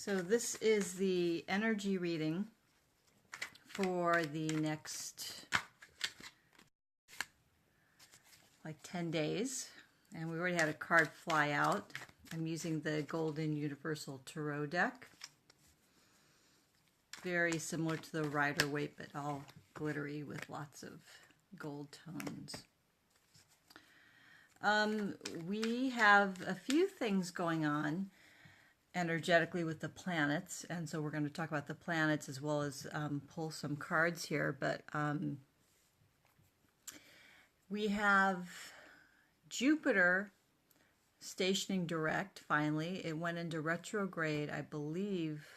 So this is the energy reading for the next like 10 days. And we already had a card fly out. I'm using the Golden Universal Tarot deck. Very similar to the Rider-Waite, but all glittery with lots of gold tones. We have a few things going on energetically with the planets, and so we're going to talk about the planets as well as pull some cards here. But we have Jupiter stationing direct. Finally, it went into retrograde, I believe,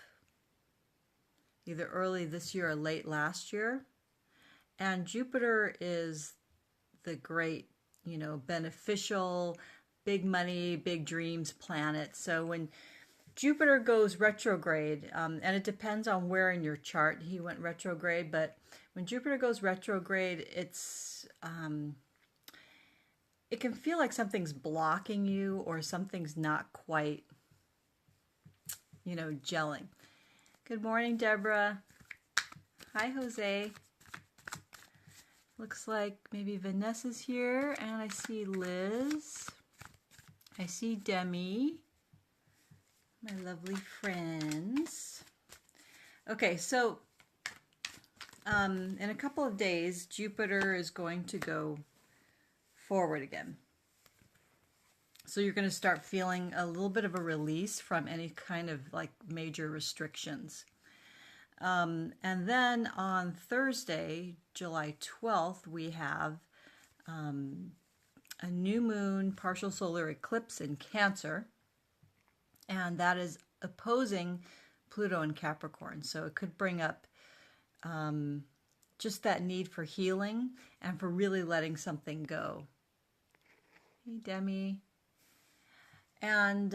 either early this year or late last year. And Jupiter is the great, beneficial, big money, big dreams planet. So when Jupiter goes retrograde, and it depends on where in your chart he went retrograde, but when Jupiter goes retrograde, it's it can feel like something's blocking you or something's not quite, gelling. Good morning, Deborah. Hi, Jose. Looks like maybe Vanessa's here, and I see Liz. I see Demi. My lovely friends. Okay, so in a couple of days, Jupiter is going to go forward again. So you're going to start feeling a little bit of a release from any kind of like major restrictions. And then on Thursday, July 12th, we have a new moon partial solar eclipse in Cancer. And that is opposing Pluto in Capricorn. So it could bring up just that need for healing and for really letting something go. Hey, Demi. And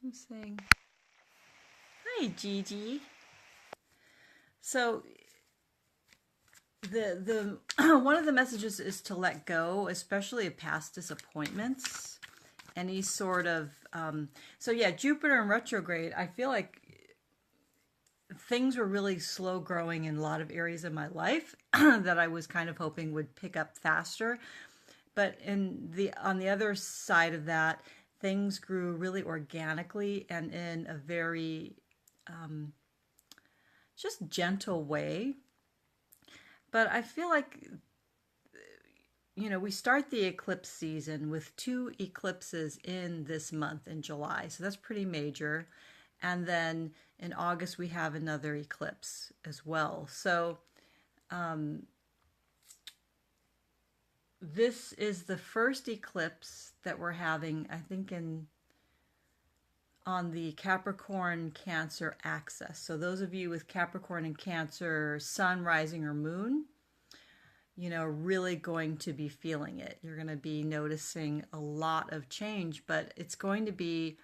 who's saying? Hi, Gigi. So the one of the messages is to let go, especially of past disappointments. Any sort of so yeah, Jupiter in retrograde, I feel like things were really slow growing in a lot of areas of my life that I was kind of hoping would pick up faster. But on the other side of that, things grew really organically and in a very just gentle way. But I feel like we start the eclipse season with 2 eclipses in this month in July. So that's pretty major. And then in August, we have another eclipse as well. So this is the first eclipse that we're having, I think, on the Capricorn Cancer axis. So those of you with Capricorn and Cancer, sun, rising, or moon, really going to be feeling it. You're going to be noticing a lot of change, but it's going to be,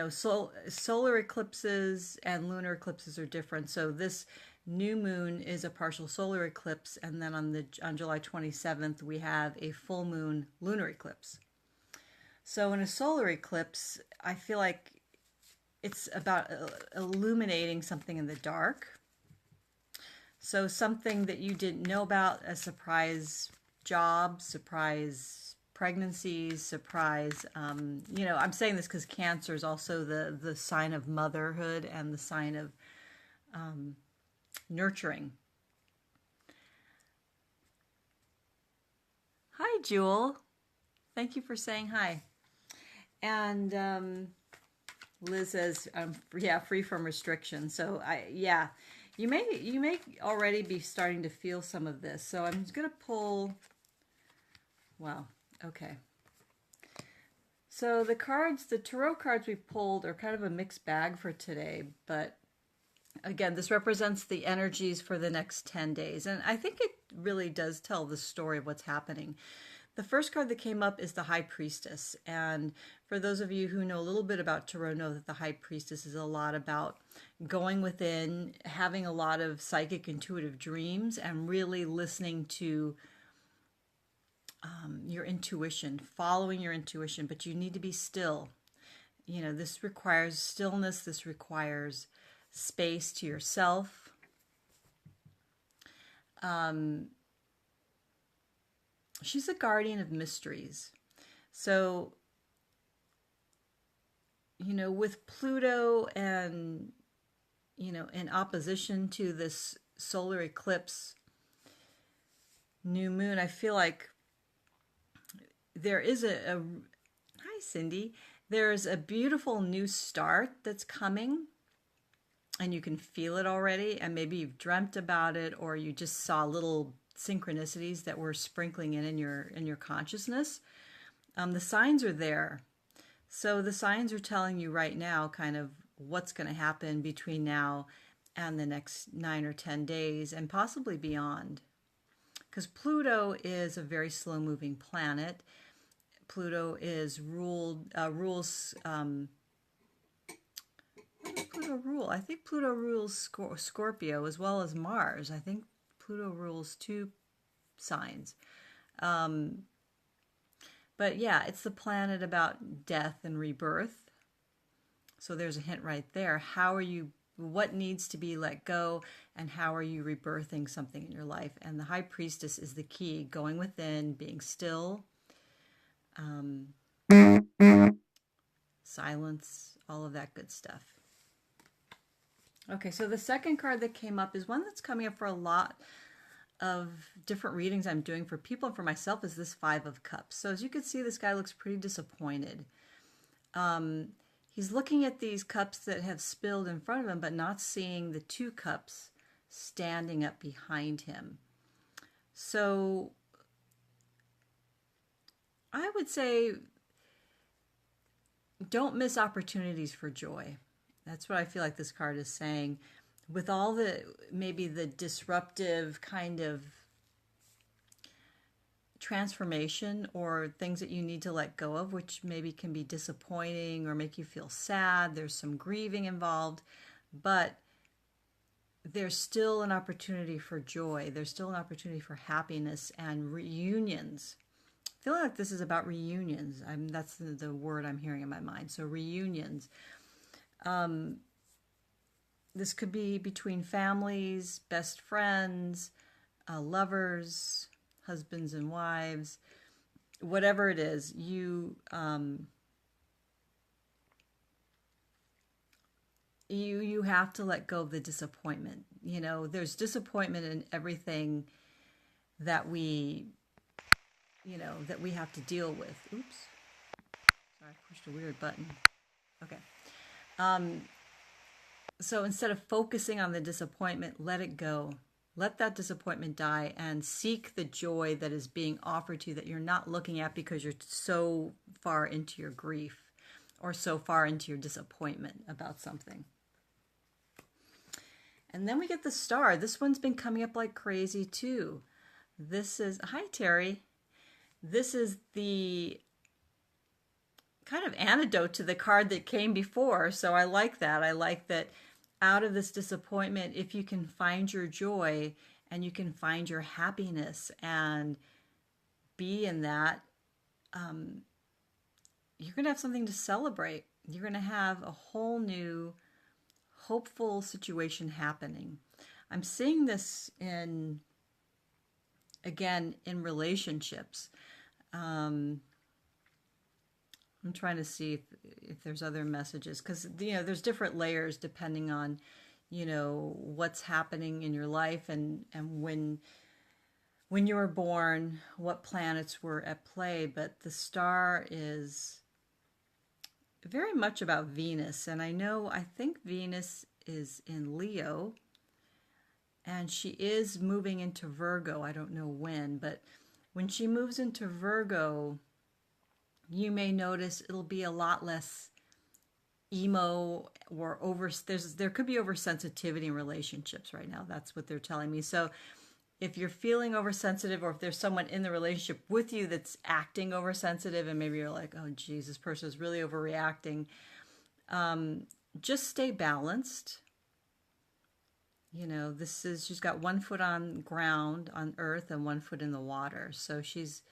solar eclipses and lunar eclipses are different. So this new moon is a partial solar eclipse, and then on July 27th, we have a full moon lunar eclipse. So in a solar eclipse, I feel like it's about illuminating something in the dark. So something that you didn't know about, a surprise job, surprise pregnancies, surprise, I'm saying this because Cancer is also the sign of motherhood and the sign of nurturing. Hi, Jewel. Thank you for saying hi. And Liz says, free from restriction. So you may already be starting to feel some of this. So I'm just going to pull, wow, okay. So the tarot cards we pulled are kind of a mixed bag for today, but again, this represents the energies for the next 10 days. And I think it really does tell the story of what's happening. The first card that came up is the High Priestess. And for those of you who know a little bit about tarot, know that the High Priestess is a lot about going within, having a lot of psychic intuitive dreams, and really listening to your intuition, following your intuition. But you need to be still. this requires stillness. This requires space to yourself. She's a guardian of mysteries. So, with Pluto and, in opposition to this solar eclipse new moon, I feel like there is hi Cindy, there's a beautiful new start that's coming, and you can feel it already, and maybe you've dreamt about it, or you just saw little synchronicities that were sprinkling in your consciousness. The signs are there. So the signs are telling you right now kind of what's going to happen between now and the next 9 or 10 days, and possibly beyond. Because Pluto is a very slow-moving planet. Pluto is rules. What does Pluto rule? I think Pluto rules Scorpio as well as Mars. I think Pluto rules 2 signs. But yeah, it's the planet about death and rebirth. So there's a hint right there. What needs to be let go, and how are you rebirthing something in your life? And the High Priestess is the key, going within, being still, silence, all of that good stuff. Okay, so the second card that came up is one that's coming up for a lot of different readings I'm doing for people and for myself, is this Five of Cups. So as you can see, this guy looks pretty disappointed. He's looking at these cups that have spilled in front of him, but not seeing the 2 cups standing up behind him. So I would say don't miss opportunities for joy. That's what I feel like this card is saying. With all maybe the disruptive kind of transformation or things that you need to let go of, which maybe can be disappointing or make you feel sad. There's some grieving involved, but there's still an opportunity for joy. There's still an opportunity for happiness and reunions. I feel like this is about reunions. That's the word I'm hearing in my mind. So reunions. This could be between families, best friends, lovers, husbands and wives, whatever it is. You have to let go of the disappointment. There's disappointment in everything that we have to deal with. Oops. Sorry, I pushed a weird button. Okay. So instead of focusing on the disappointment, let it go. Let that disappointment die and seek the joy that is being offered to you that you're not looking at because you're so far into your grief or so far into your disappointment about something. And then we get the Star. This one's been coming up like crazy too. This is, hi Terry. This is the kind of antidote to the card that came before. So I like that. I like that out of this disappointment, if you can find your joy and you can find your happiness and be in that, you're going to have something to celebrate. You're going to have a whole new hopeful situation happening. I'm seeing this again in relationships. I'm trying to see if there's other messages, because there's different layers depending on what's happening in your life and when you were born, what planets were at play. But the Star is very much about Venus, and I think Venus is in Leo, and she is moving into Virgo. I don't know when, but when she moves into Virgo, you may notice it'll be a lot less emo or there could be oversensitivity in relationships right now. That's what they're telling me. So if you're feeling oversensitive, or if there's someone in the relationship with you that's acting oversensitive, and maybe you're like, oh geez, this person is really overreacting, just stay balanced. She's got one foot on ground on earth and one foot in the water. So she's